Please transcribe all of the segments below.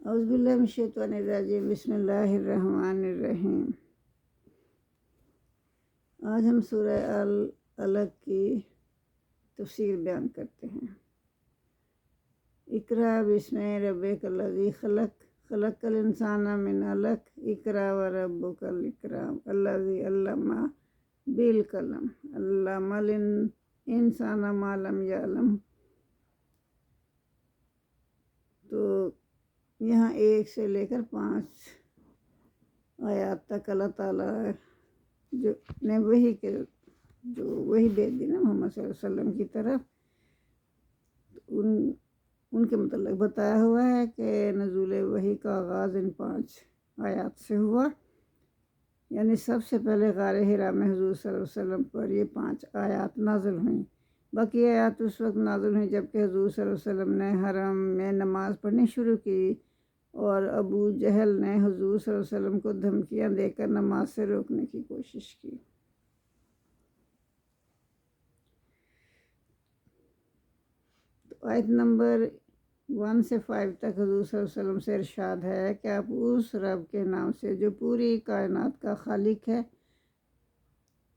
اعوذ باللہ من الشیطان الرجیم، بسم اللہ الرحمن الرحیم۔ آج ہم سورہ العلق کی تفسیر بیان کرتے ہیں۔ اقرأ بسم ربک الذی خلق، خلق الانسان من علق، اقرأ وربک الاکرم الذی علم بالقلم، علم الانسان ما لم یعلم۔ تو یہاں 1 سے لے کر 5 آیات تک اللہ تعالیٰ جو نے وحی بھیج دی نا محمد صلی اللہ علیہ وسلم کی طرف، ان کے متعلق بتایا ہوا ہے کہ نزول وحی کا آغاز ان 5 آیات سے ہوا، یعنی سب سے پہلے غار حرا میں حضور صلی اللہ علیہ وسلم پر یہ 5 آیات نازل ہوئیں۔ باقی آیات اس وقت نازل ہوئیں جب کہ حضور صلی اللہ علیہ وسلم نے حرم میں نماز پڑھنی شروع کی اور ابو جہل نے حضور صلی اللہ علیہ وسلم کو دھمکیاں دے کر نماز سے روکنے کی کوشش کی۔ تو آیت نمبر 1 سے 5 تک حضور صلی اللہ علیہ وسلم سے ارشاد ہے کہ آپ اس رب کے نام سے جو پوری کائنات کا خالق ہے،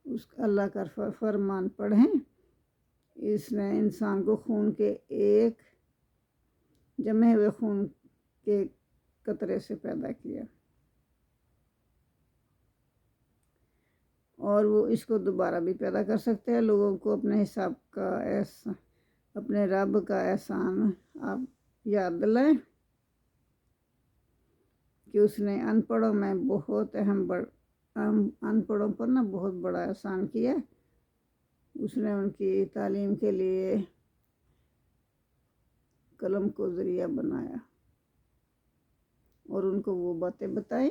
اس اللہ کا فرمان پڑھیں۔ اس نے انسان کو خون کے ایک جمے ہوئے خون کے قطرے سے پیدا کیا، اور وہ اس کو دوبارہ بھی پیدا کر سکتے ہیں۔ لوگوں کو اپنے حساب کا اپنے رب کا احسان آپ یاد دلائیں کہ اس نے ان پڑھوں میں بہت ان پڑھوں پر بہت بڑا احسان کیا۔ اس نے ان کی تعلیم کے لیے قلم کو ذریعہ بنایا اور ان کو وہ باتیں بتائیں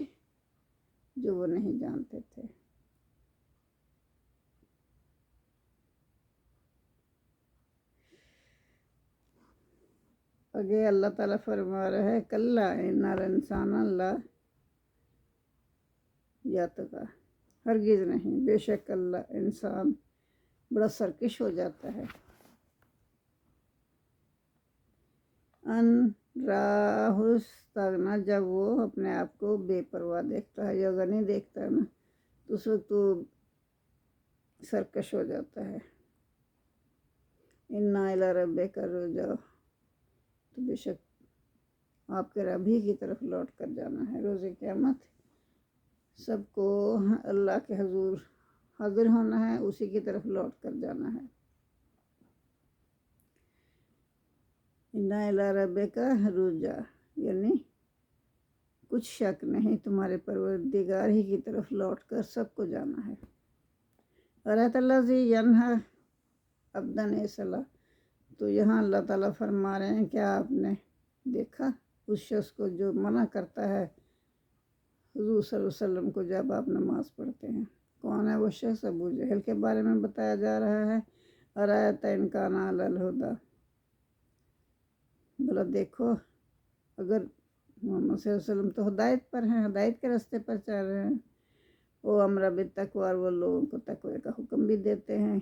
جو وہ نہیں جانتے تھے۔ آگے اللہ تعالیٰ فرما رہا ہے کلا ان الانسان لا یطغی، ہرگز نہیں، بے شک اللہ انسان بڑا سرکش ہو جاتا ہے۔ ان راہ استغنی، جب وہ اپنے آپ کو بے پرواہ دیکھتا ہے یا غنی دیکھتا ہے نا، تو اس وقت وہ سرکش ہو جاتا ہے۔ انا الی ربک الرجع، تو بے شک آپ کے رب ہی کی طرف لوٹ کر جانا ہے۔ روز قیامت سب کو اللہ کے حضور حاضر ہونا ہے، اسی کی طرف لوٹ کر جانا ہے۔ انا الی ربک الرجع، یعنی کچھ شک نہیں، تمہارے پروردگار ہی کی طرف لوٹ کر سب کو جانا ہے۔ ارایت الذی ینہی عبدا صلاۃ، تو یہاں اللہ تعالیٰ فرما رہے ہیں کیا آپ نے دیکھا اس شخص کو جو منع کرتا ہے حضور صلی اللہ علیہ وسلم کو جب آپ نماز پڑھتے ہیں؟ کون ہے وہ شخص؟ ابو جہل کے بارے میں بتایا جا رہا ہے۔ ارایت ان کان علی الہدی، بولا دیکھو اگر محمد صلی اللہ علیہ وسلم تو ہدایت پر ہیں، ہدایت کے راستے پر چل رہے ہیں، وہ امر بالتقوی، وہ لوگوں کو تقوی کا حکم بھی دیتے ہیں،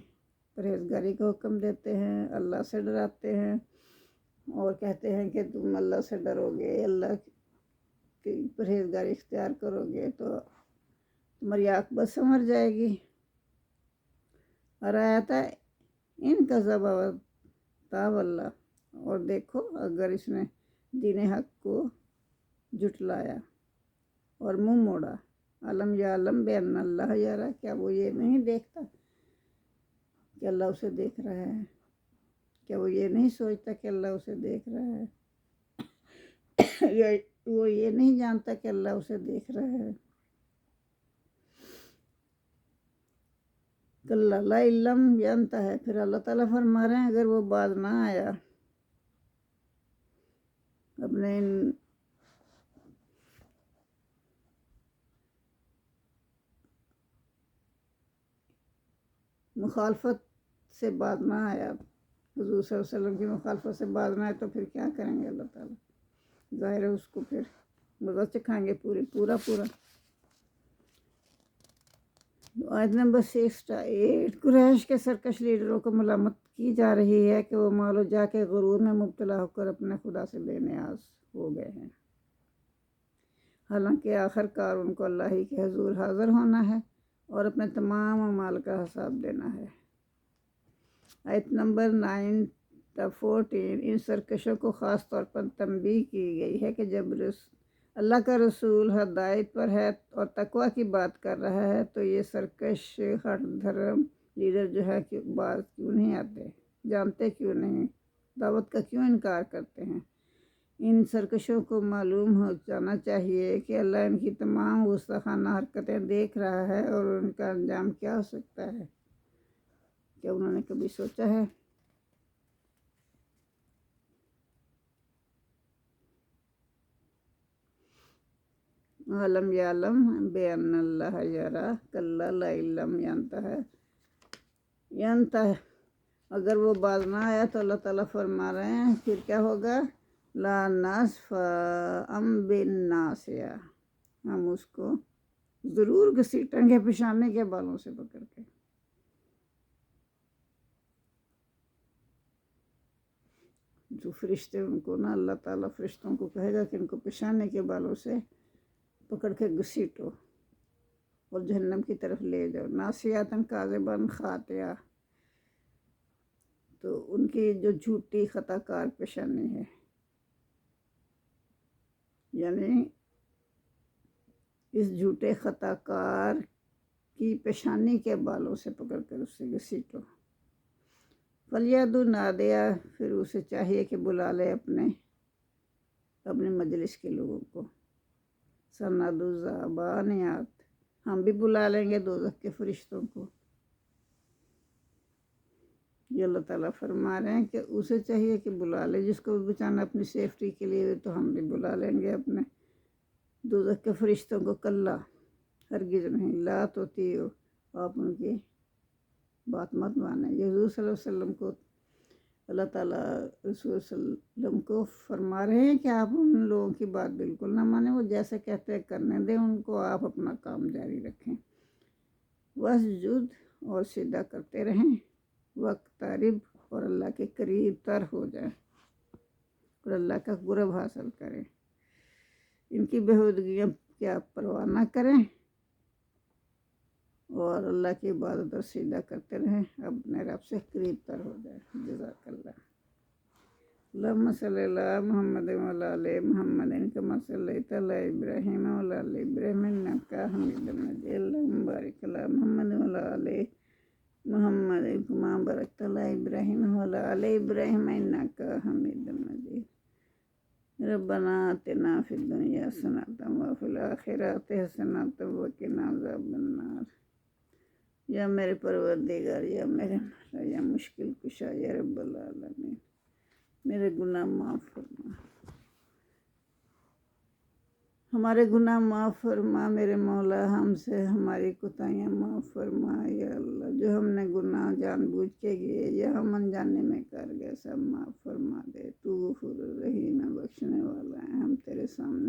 پرہیزگاری کا حکم دیتے ہیں، اللہ سے ڈراتے ہیں اور کہتے ہیں کہ تم اللہ سے ڈرو گے، اللہ کی پرہیزگاری اختیار کرو گے تو تمہاری عاقبت سنور جائے گی۔ ارایت ان کذب وتولی، اور دیکھو اگر اس نے دین حق کو جھٹلایا اور منہ موڑا۔ علم یعلم بان اللہ یری، کیا وہ یہ نہیں دیکھتا کہ اللہ اسے دیکھ رہا ہے؟ کیا وہ یہ نہیں سوچتا کہ اللہ اسے دیکھ رہا ہے؟ یا وہ یہ نہیں جانتا کہ اللہ اسے دیکھ رہا ہے؟ کلا لئن لم ینتہی، پھر اللہ تعالیٰ فرما رہے ہیں اگر وہ باز نہ آیا اپنے ان مخالفت سے باز نہ آیا، حضور صلی اللہ علیہ وسلم کی مخالفت سے باز نہ آئے، تو پھر کیا کریں گے اللہ تعالیٰ؟ ظاہر ہے اس کو پھر مزہ چکھائیں گے پورا۔ آیت نمبر 68، قریش کے سرکش لیڈروں کو ملامت کی جا رہی ہے کہ وہ مال و جا کے غرور میں مبتلا ہو کر اپنے خدا سے بے نیاز ہو گئے ہیں۔ حالانکہ آخر کار ان کو اللہ ہی کے حضور حاضر ہونا ہے اور اپنے تمام اعمال کا حساب دینا ہے۔ آیت نمبر 9-14 ان سرکشوں کو خاص طور پر تنبیہ کی گئی ہے کہ جب اللہ کا رسول ہدایت پر ہے اور تقویٰ کی بات کر رہا ہے تو یہ سرکش ہٹ دھرم لیڈر جو ہے کہ باز کیوں نہیں آتے، جانتے کیوں نہیں، دعوت کا کیوں انکار کرتے ہیں۔ ان سرکشوں کو معلوم ہو جانا چاہیے کہ اللہ ان کی تمام گستاخانہ حرکتیں دیکھ رہا ہے اور ان کا انجام کیا ہو سکتا ہے۔ کیا انہوں نے کبھی سوچا ہے؟ عالم یعلم بے ان اللہ یرا کلا لئن ینتہ اگر وہ باز نہ آیا تو اللہ تعالیٰ فرما رہے ہیں پھر کیا ہوگا، لا نصفا بالناصیہ، ہم اس کو ضرور گھسیٹیں گے پیشانی کے بالوں سے پکڑ کے۔ جو فرشتے ان کو نا، اللہ تعالیٰ فرشتوں کو کہے گا کہ ان کو پیشانی کے بالوں سے پکڑ کے گھسیٹو اور جہنم کی طرف لے جاؤ۔ ناصیاتن کاذبن خاطئہ، تو ان کی جو جھوٹی خطا کار پیشانی ہے، یعنی اس جھوٹے خطا کار کی پیشانی کے بالوں سے پکڑ کر اس سے گھسیٹو۔ فلیدعو نادیہ، پھر اسے چاہیے کہ بلا لے اپنے مجلس کے لوگوں کو۔ سندعو الزبانیات، ہم بھی بلا لیں گے دوزخ کے فرشتوں کو۔ یہ اللہ تعالیٰ فرما رہے ہیں کہ اسے چاہیے کہ بلا لے، جس کو بھی بچانا اپنی سیفٹی کے لیے تو ہم بھی بلا لیں گے اپنے دوزخ کے فرشتوں کو۔ کلا، ہرگز نہیں، لا تطیعوا، آپ ان کی بات مت مانیں۔ یہ حضور صلی اللہ علیہ وسلم کو اللہ تعالیٰ رسول صلی اللہ علیہ وسلم کو فرما رہے ہیں کہ آپ ان لوگوں کی بات بالکل نہ مانیں، وہ جیسے کہتے ہیں کرنے دیں ان کو، آپ اپنا کام جاری رکھیں۔ واسجد، اور سجدہ کرتے رہیں، واقترب، اور اللہ کے قریب تر ہو جائیں اور اللہ کا قرب حاصل کریں۔ ان کی بےہودگیوں کی آپ پرواہ نہ کریں اور اللہ کی عبادت اور سجدہ کرتے رہیں، اپنے رب سے قریب تر ہو جائیں۔ جزاک اللہ۔ اللہم صلی علی محمد وعلی آل محمد کما صلیت علی ابراہیم وعلی آل ابراہیم انک حمید مجید۔ اللہم بارک علی محمد وعلی آل محمد کما بارکت علی ابراہیم وعلی آل ابراہیم انک حمید مجید۔ ربنا آتنا فی الدنیا حسنۃ وفی الآخرۃ حسنۃ وقنا عذاب النار۔ یا میرے پروردگار، یا میرے مولا، یا مشکل کشا، یا رب العالمین، میرے گناہ معاف فرما، ہمارے گناہ معاف فرما میرے مولا، ہم سے ہماری کوتاہیاں معاف فرما یا اللہ، جو ہم نے گناہ جان بوجھ کے کیے یا ہم انجانے میں کر گئے سب معاف فرما دے۔ تو غفور الرحیم ہے، بخشنے والا ہے۔ ہم تیرے سامنے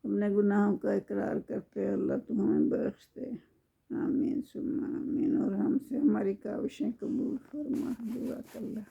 اپنے گناہوں کا اقرار کرتے ہیں، اللہ تو ہمیں بخش دے۔ آمین ثم آمین، اور ہم سے ہماری کاوشیں قبول فرما۔ جزاک اللہ۔